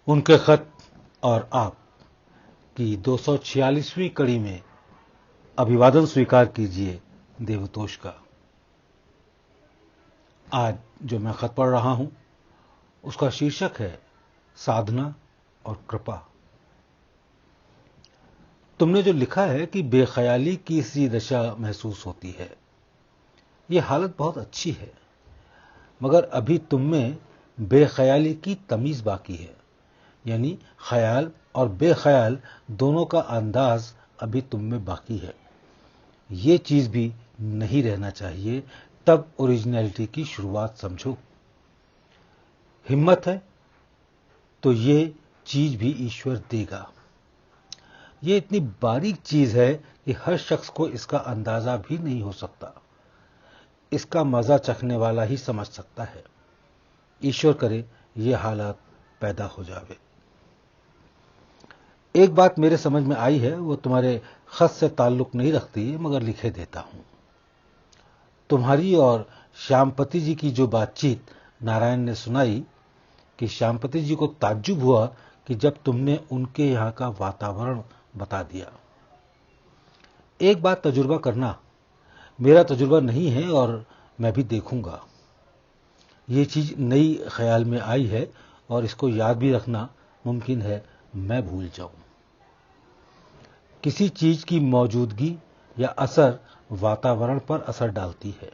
उनके खत और आप की 246वीं कड़ी में अभिवादन स्वीकार कीजिए देवतोष का। आज जो मैं खत पढ़ रहा हूं उसका शीर्षक है साधना और कृपा। तुमने जो लिखा है कि बेख्याली की सी दशा महसूस होती है, यह हालत बहुत अच्छी है, मगर अभी तुम में बेख्याली की तमीज बाकी है। यानी ख्याल और बेख्याल दोनों का अंदाज अभी तुम में बाकी है। ये चीज भी नहीं रहना चाहिए, तब ओरिजिनलिटी की शुरुआत समझो। हिम्मत है तो ये चीज भी ईश्वर देगा। ये इतनी बारीक चीज है कि हर शख्स को इसका अंदाजा भी नहीं हो सकता। इसका मजा चखने वाला ही समझ सकता है। ईश्वर करे ये हालात पैदा हो जावे। एक बात मेरे समझ में आई है, वो तुम्हारे खत से ताल्लुक नहीं रखती है, मगर लिखे देता हूं। तुम्हारी और श्यामपति जी की जो बातचीत नारायण ने सुनाई कि श्यामपति जी को ताज्जुब हुआ कि जब तुमने उनके यहां का वातावरण बता दिया। एक बात तजुर्बा करना, मेरा तजुर्बा नहीं है और मैं भी देखूंगा। ये चीज नई ख्याल में आई है और इसको याद भी रखना मुमकिन है मैं भूल जाऊं। किसी चीज की मौजूदगी या असर वातावरण पर असर डालती है।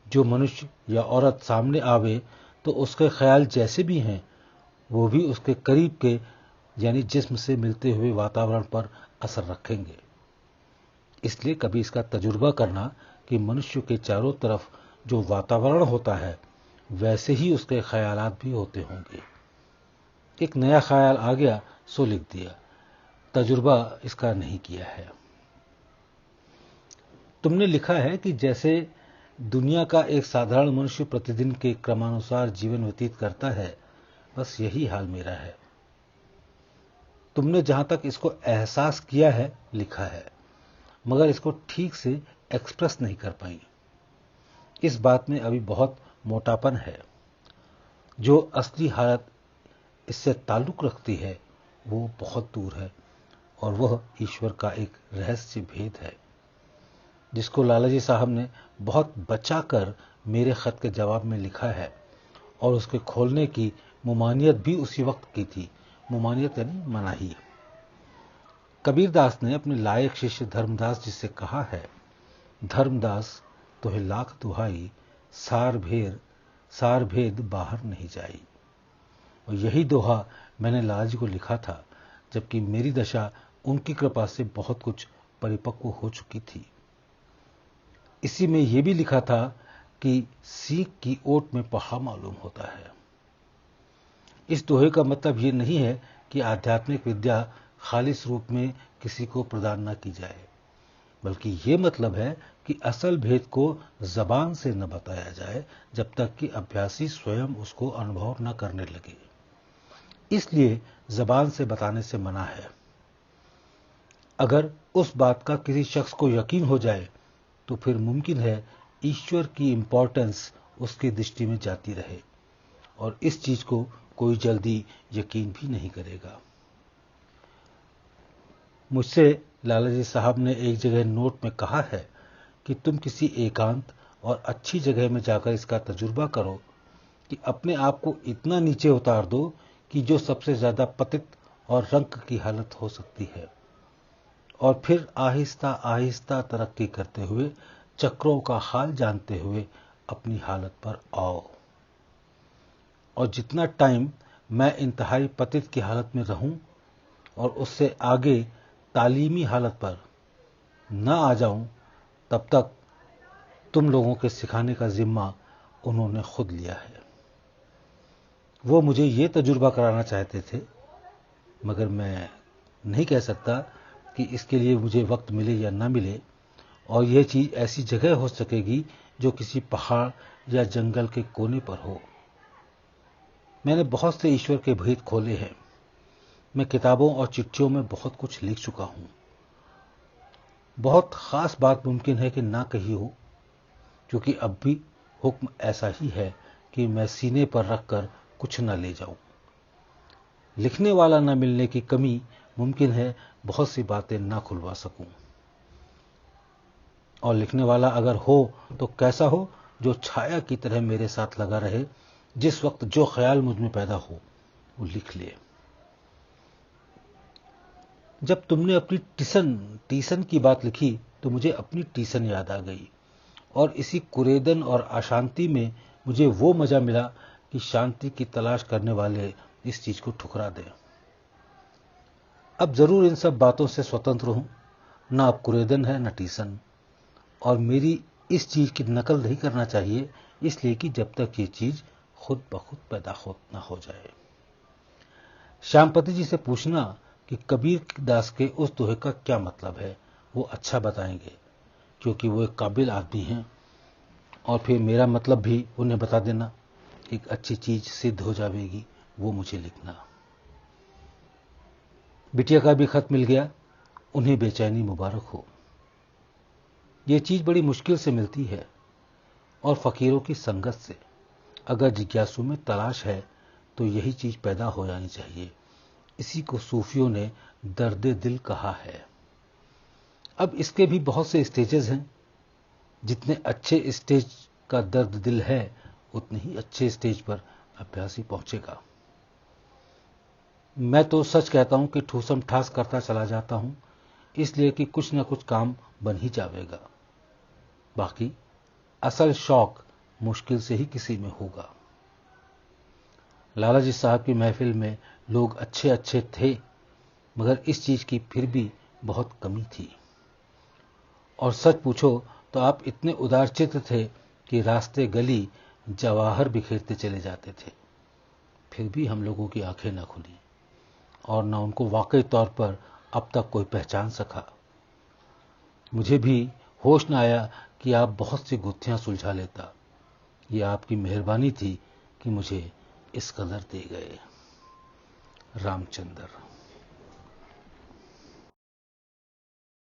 जो मनुष्य या औरत सामने आवे तो उसके ख्याल जैसे भी हैं वो भी उसके करीब के यानी जिस्म से मिलते हुए वातावरण पर असर रखेंगे। इसलिए कभी इसका तजुर्बा करना कि मनुष्य के चारों तरफ जो वातावरण होता है वैसे ही उसके ख्यालात भी होते होंगे। एक नया ख्याल आ गया सो लिख दिया, तजुर्बा इसका नहीं किया है। तुमने लिखा है कि जैसे दुनिया का एक साधारण मनुष्य प्रतिदिन के क्रमानुसार जीवन व्यतीत करता है, बस यही हाल मेरा है। तुमने जहां तक इसको एहसास किया है लिखा है, मगर इसको ठीक से एक्सप्रेस नहीं कर पाई। इस बात में अभी बहुत मोटापन है। जो असली हालत इससे ताल्लुक रखती है वो बहुत दूर है और वह ईश्वर का एक रहस्य भेद है, जिसको लालाजी साहब ने बहुत बचाकर मेरे खत के जवाब में लिखा है और उसके खोलने की मुमानियत भी उसी वक्त की थी। मुमानियत यानी मनाही। कबीरदास ने अपने लायक शिष्य धर्मदास जी से कहा है, धर्मदास तोहे लाख दुहाई, सार भेद बाहर नहीं जाई। और यही दोहा मैंने लालाजी को लिखा था, जबकि मेरी दशा उनकी कृपा से बहुत कुछ परिपक्व हो चुकी थी। इसी में यह भी लिखा था कि सीख की ओट में पहाड़ मालूम होता है। इस दोहे का मतलब यह नहीं है कि आध्यात्मिक विद्या खालिस रूप में किसी को प्रदान न की जाए, बल्कि ये मतलब है कि असल भेद को जबान से न बताया जाए जब तक कि अभ्यासी स्वयं उसको अनुभव न करने लगे। इसलिए जबान से बताने से मना है। अगर उस बात का किसी शख्स को यकीन हो जाए तो फिर मुमकिन है ईश्वर की इंपॉर्टेंस उसकी दृष्टि में जाती रहे और इस चीज को कोई जल्दी यकीन भी नहीं करेगा। मुझसे लालाजी साहब ने एक जगह नोट में कहा है कि तुम किसी एकांत और अच्छी जगह में जाकर इसका तजुर्बा करो कि अपने आप को इतना नीचे उतार दो कि जो सबसे ज्यादा पतित और रंक की हालत हो सकती है, और फिर आहिस्ता आहिस्ता तरक्की करते हुए चक्रों का हाल जानते हुए अपनी हालत पर आओ। और जितना टाइम मैं इंतहाई पतित की हालत में रहूं और उससे आगे तालीमी हालत पर न आ जाऊं, तब तक तुम लोगों के सिखाने का जिम्मा उन्होंने खुद लिया है। वो मुझे ये तजुर्बा कराना चाहते थे, मगर मैं नहीं कह सकता कि इसके लिए मुझे वक्त मिले या ना मिले, और यह चीज ऐसी जगह हो सकेगी जो किसी पहाड़ या जंगल के कोने पर हो। मैंने बहुत से ईश्वर के भेद खोले हैं। मैं किताबों और चिट्ठियों में बहुत कुछ लिख चुका हूं। बहुत खास बात मुमकिन है कि ना कही हो, क्योंकि अब भी हुक्म ऐसा ही है कि मैं सीने पर रखकर कुछ न ले जाऊं। लिखने वाला न मिलने की कमी मुमकिन है बहुत सी बातें ना खुलवा सकूं। और लिखने वाला अगर हो तो कैसा हो, जो छाया की तरह मेरे साथ लगा रहे, जिस वक्त जो ख्याल मुझ में पैदा हो वो लिख ले। जब तुमने अपनी टीसन की बात लिखी तो मुझे अपनी टीसन याद आ गई, और इसी कुरेदन और अशांति में मुझे वो मजा मिला कि शांति की तलाश करने वाले इस चीज को ठुकरा दें। अब जरूर इन सब बातों से स्वतंत्र हूं, ना अब कुरेदन है न टीसन, और मेरी इस चीज की नकल नहीं करना चाहिए, इसलिए कि जब तक ये चीज खुद ब खुद पैदा न हो जाए। श्यामपति जी से पूछना कि कबीर दास के उस दोहे का क्या मतलब है, वो अच्छा बताएंगे, क्योंकि वो एक काबिल आदमी हैं। और फिर मेरा मतलब भी उन्हें बता देना। एक अच्छी चीज सिद्ध हो जाएगी, वो मुझे लिखना। बिटिया का भी खत मिल गया, उन्हें बेचैनी मुबारक हो। ये चीज बड़ी मुश्किल से मिलती है, और फकीरों की संगत से। अगर जिज्ञासु में तलाश है तो यही चीज पैदा हो जानी चाहिए। इसी को सूफियों ने दर्द दिल कहा है। अब इसके भी बहुत से स्टेजेस हैं। जितने अच्छे स्टेज का दर्द दिल है, उतने ही अच्छे स्टेज पर अभ्यासी पहुंचेगा। मैं तो सच कहता हूं कि ठूसम ठास करता चला जाता हूं, इसलिए कि कुछ न कुछ काम बन ही जाएगा। बाकी असल शौक मुश्किल से ही किसी में होगा। लालाजी साहब की महफिल में लोग अच्छे अच्छे थे, मगर इस चीज की फिर भी बहुत कमी थी। और सच पूछो तो आप इतने उदारचित्त थे कि रास्ते गली जवाहर बिखेरते चले जाते थे, फिर भी हम लोगों की आंखें न खुली, और न उनको वाकई तौर पर अब तक कोई पहचान सका। मुझे भी होश न आया कि आप बहुत सी गुत्थियां सुलझा लेता। ये आपकी मेहरबानी थी कि मुझे इस कदर दे गए। रामचंद्र।